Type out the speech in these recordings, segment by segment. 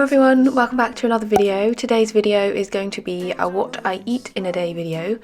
everyone, welcome back to another video. Today's video is going to be a what I eat in a day video.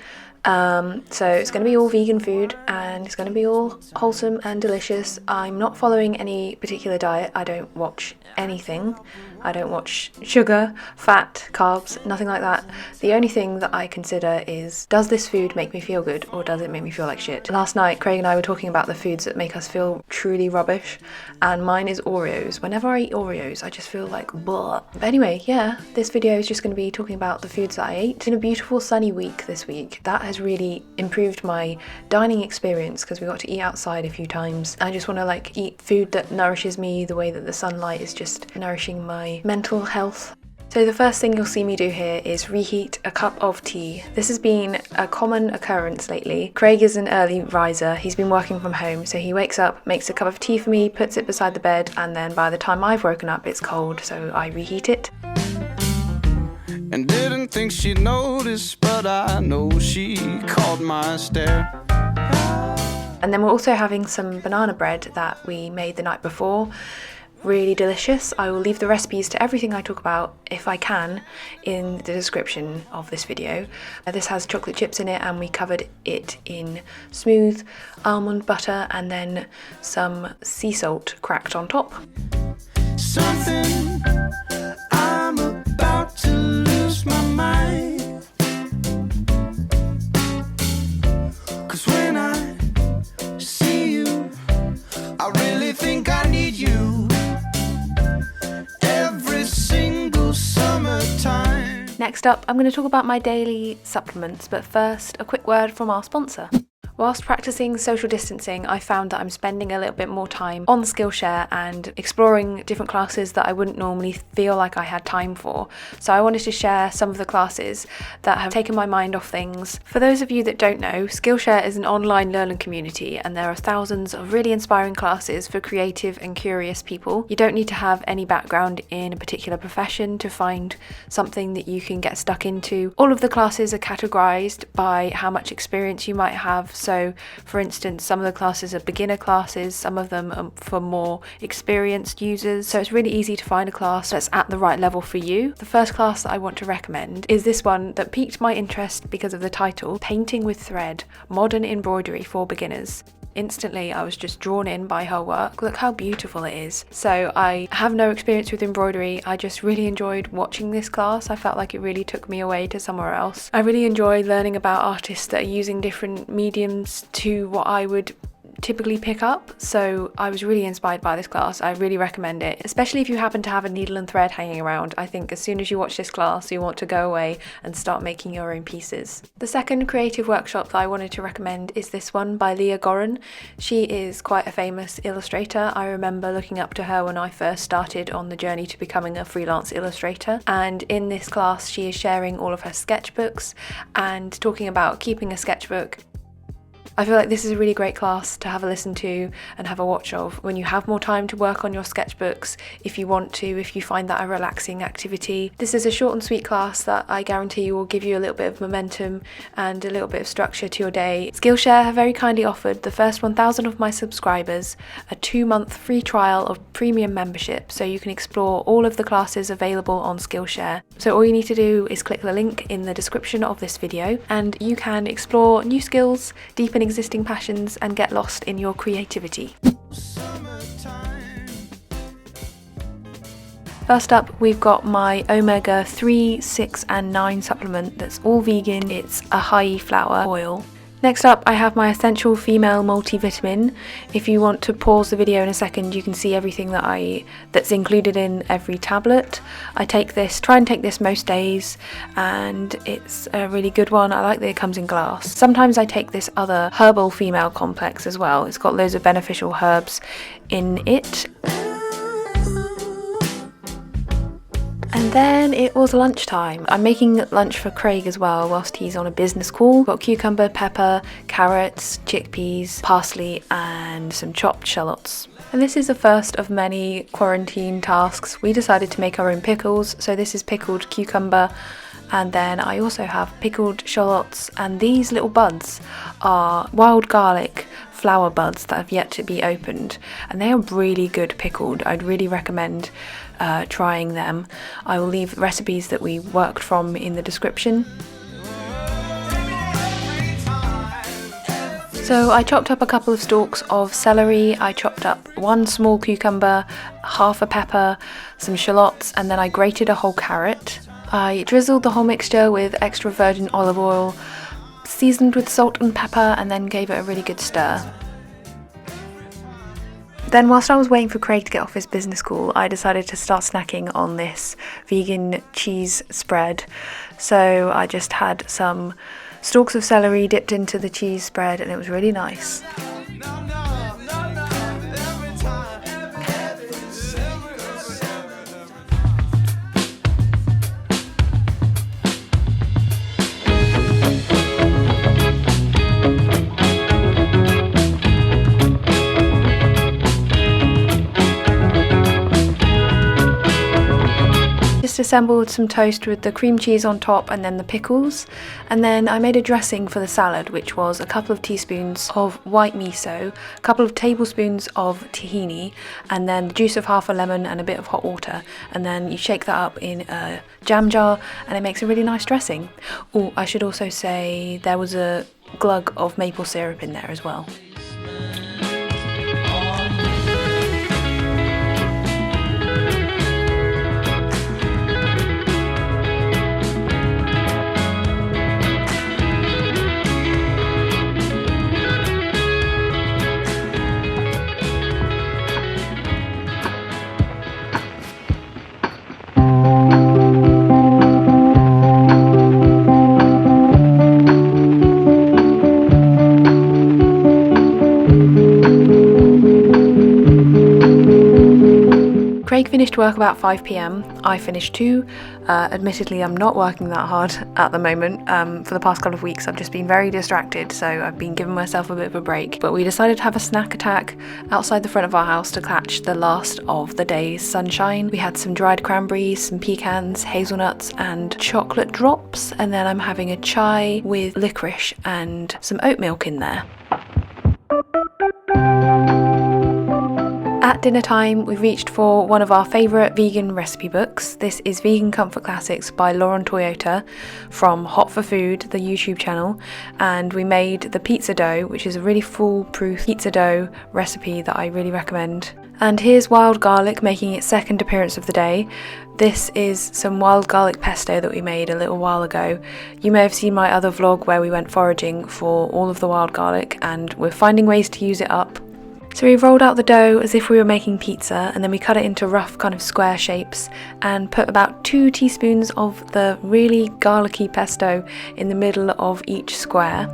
So it's going to be all vegan food and it's going to be all wholesome and delicious. I'm not following any particular diet. I don't watch anything. I don't watch sugar, fat, carbs, nothing like that. The only thing that I consider is, does this food make me feel good or does it make me feel like shit? Last night Craig and I were talking about the foods that make us feel truly rubbish, and mine is Oreos. Whenever I eat Oreos I just feel like blah. But anyway, yeah, this video is just going to be talking about the foods that I ate. It's been a beautiful sunny week this week. That has really improved my dining experience because we got to eat outside a few times. I just want to eat food that nourishes me the way that the sunlight is just nourishing my mental health. So the first thing you'll see me do here is reheat a cup of tea. This has been a common occurrence lately. Craig is an early riser. He's been working from home, so he wakes up, makes a cup of tea for me, puts it beside the bed, and then by the time I've woken up it's cold, so I reheat it. And didn't think she'd notice, but I know she caught my stare. And then we're also having some banana bread that we made the night before. Really delicious. I will leave the recipes to everything I talk about, if I can, in the description of this video. This has chocolate chips in it and we covered it in smooth almond butter and then some sea salt cracked on top. Something, I'm about to lose my mind. 'Cause when I see you, I really think I need you. Every single summertime. Next up, I'm going to talk about my daily supplements, but first, a quick word from our sponsor. Whilst practicing social distancing, I found that I'm spending a little bit more time on Skillshare and exploring different classes that I wouldn't normally feel like I had time for. So I wanted to share some of the classes that have taken my mind off things. For those of you that don't know, Skillshare is an online learning community and there are thousands of really inspiring classes for creative and curious people. You don't need to have any background in a particular profession to find something that you can get stuck into. All of the classes are categorized by how much experience you might have. So for instance, some of the classes are beginner classes, some of them are for more experienced users. So it's really easy to find a class that's at the right level for you. The first class that I want to recommend is this one that piqued my interest because of the title, Painting with Thread, Modern Embroidery for Beginners. Instantly I was just drawn in by her work. Look how beautiful it is. So I have no experience with embroidery. I just really enjoyed watching this class. I felt like it really took me away to somewhere else. I really enjoy learning about artists that are using different mediums to what I would typically pick up, so I was really inspired by this class. I really recommend it, especially if you happen to have a needle and thread hanging around. I think as soon as you watch this class you want to go away and start making your own pieces. The second creative workshop that I wanted to recommend is this one by Leah Goran. She is quite a famous illustrator. I remember looking up to her when I first started on the journey to becoming a freelance illustrator, and in this class she is sharing all of her sketchbooks and talking about keeping a sketchbook. I feel like this is a really great class to have a listen to and have a watch of when you have more time to work on your sketchbooks, if you want to, if you find that a relaxing activity. This is a short and sweet class that I guarantee will give you a little bit of momentum and a little bit of structure to your day. Skillshare have very kindly offered the first 1,000 of my subscribers a 2-month free trial of premium membership, so you can explore all of the classes available on Skillshare. So all you need to do is click the link in the description of this video and you can explore new skills, deepen existing passions and get lost in your creativity. First up, we've got my omega 3, 6 and 9 supplement that's all vegan. It's a acai flower oil. Next up, I have my Essential Female Multivitamin. If you want to pause the video in a second, you can see everything that's included in every tablet. I try and take this most days, and it's a really good one. I like that it comes in glass. Sometimes I take this other herbal female complex as well. It's got loads of beneficial herbs in it. And then it was lunchtime. I'm making lunch for Craig as well whilst he's on a business call. Got cucumber, pepper, carrots, chickpeas, parsley and some chopped shallots. And this is the first of many quarantine tasks. We decided to make our own pickles, so this is pickled cucumber, and then I also have pickled shallots, and these little buds are wild garlic flower buds that have yet to be opened, and they are really good pickled. I'd really recommend trying them. I will leave recipes that we worked from in the description. So I chopped up a couple of stalks of celery, I chopped up one small cucumber, half a pepper, some shallots, and then I grated a whole carrot. I drizzled the whole mixture with extra virgin olive oil, seasoned with salt and pepper, and then gave it a really good stir. Then whilst I was waiting for Craig to get off his business call, I decided to start snacking on this vegan cheese spread. So I just had some stalks of celery dipped into the cheese spread, and it was really nice. Assembled some toast with the cream cheese on top and then the pickles, and then I made a dressing for the salad, which was a couple of teaspoons of white miso, a couple of tablespoons of tahini, and then the juice of half a lemon and a bit of hot water, and then you shake that up in a jam jar and it makes a really nice dressing. Oh, I should also say there was a glug of maple syrup in there as well. Craig finished work about 5 p.m. I finished too. Admittedly, I'm not working that hard at the moment. For the past couple of weeks, I've just been very distracted, so I've been giving myself a bit of a break. But we decided to have a snack attack outside the front of our house to catch the last of the day's sunshine. We had some dried cranberries, some pecans, hazelnuts, and chocolate drops. And then I'm having a chai with licorice and some oat milk in there. At dinner time, we reached for one of our favourite vegan recipe books. This is Vegan Comfort Classics by Lauren Toyota from Hot for Food, the YouTube channel, and we made the pizza dough, which is a really foolproof pizza dough recipe that I really recommend. And here's wild garlic making its second appearance of the day. This is some wild garlic pesto that we made a little while ago. You may have seen my other vlog where we went foraging for all of the wild garlic, and we're finding ways to use it up. So we rolled out the dough as if we were making pizza, and then we cut it into rough kind of square shapes and put about 2 teaspoons of the really garlicky pesto in the middle of each square.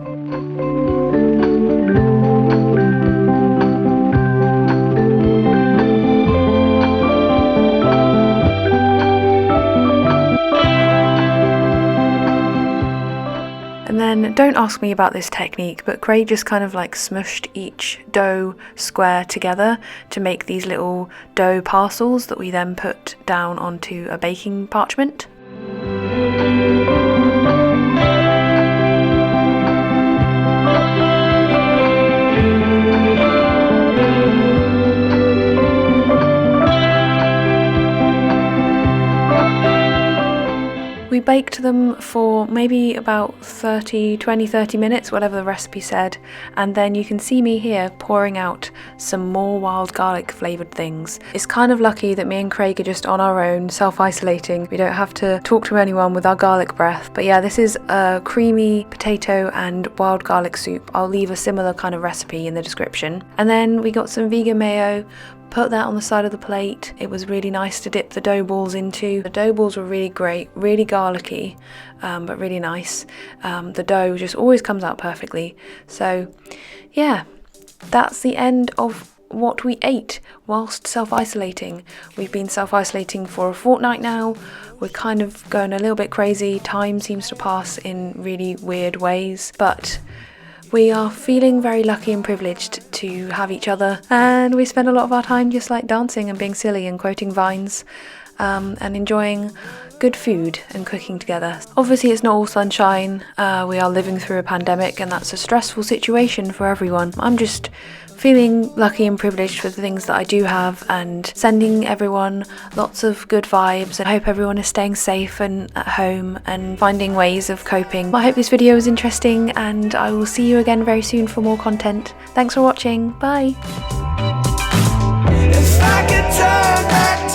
And then, don't ask me about this technique, but Craig just kind of like smushed each dough square together to make these little dough parcels that we then put down onto a baking parchment. We baked them for maybe about 30 minutes, whatever the recipe said, and then you can see me here pouring out some more wild garlic flavoured things. It's kind of lucky that me and Craig are just on our own, self-isolating. We don't have to talk to anyone with our garlic breath. But yeah, this is a creamy potato and wild garlic soup. I'll leave a similar kind of recipe in the description. And then we got some vegan mayo, put that on the side of the plate. It was really nice to dip the dough balls into. The dough balls were really great, really garlicky, but really nice. The dough just always comes out perfectly. So yeah, that's the end of what we ate whilst self-isolating. We've been self-isolating for a fortnight now. We're kind of going a little bit crazy. Time seems to pass in really weird ways, but we are feeling very lucky and privileged to have each other, and we spend a lot of our time just like dancing and being silly and quoting vines, and enjoying good food and cooking together. Obviously it's not all sunshine. We are living through a pandemic, and that's a stressful situation for everyone. I'm just feeling lucky and privileged for the things that I do have, and sending everyone lots of good vibes, and I hope everyone is staying safe and at home and finding ways of coping. I hope this video was interesting, and I will see you again very soon for more content. Thanks for watching. Bye. If I could turn back